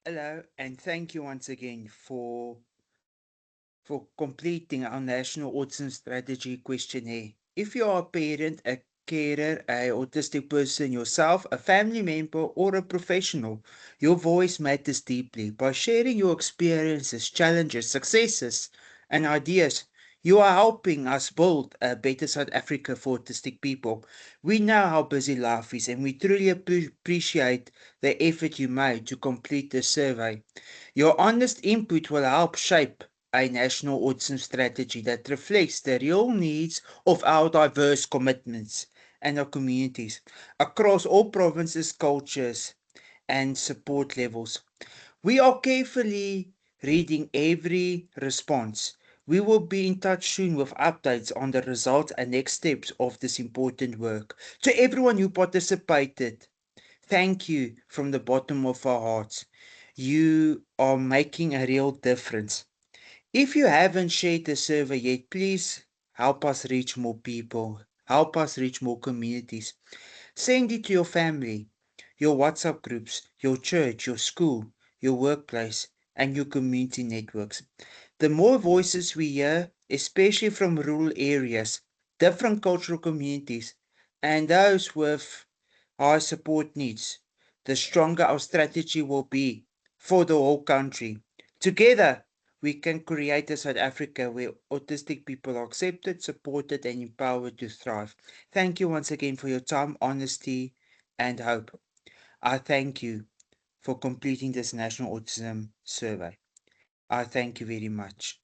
Hello, and thank you once again for completing our National Autism Strategy questionnaire. If you are a parent, a carer, a autistic person yourself, a family member, or a professional, your voice matters deeply. By sharing your experiences, challenges, successes, and ideas, you are helping us build a better South Africa for autistic people. We know how busy life is, and we truly appreciate the effort you made to complete the survey. Your honest input will help shape a national autism strategy that reflects the real needs of our diverse commitments and our communities across all provinces, cultures, and support levels. We are carefully reading every response. We will be in touch soon with updates on the results and next steps of this important work. To everyone who participated, thank you from the bottom of our hearts. You are making a real difference. If you haven't shared the survey yet, please help us reach more people, help us reach more communities. Send it to your family, your WhatsApp groups, your church, your school, your workplace, and your community networks. The more voices we hear, especially from rural areas, different cultural communities, and those with high support needs, the stronger our strategy will be for the whole country. Together, we can create a South Africa where autistic people are accepted, supported, and empowered to thrive. Thank you once again for your time, honesty, and hope. I thank you for completing this National Autism Survey. I thank you very much.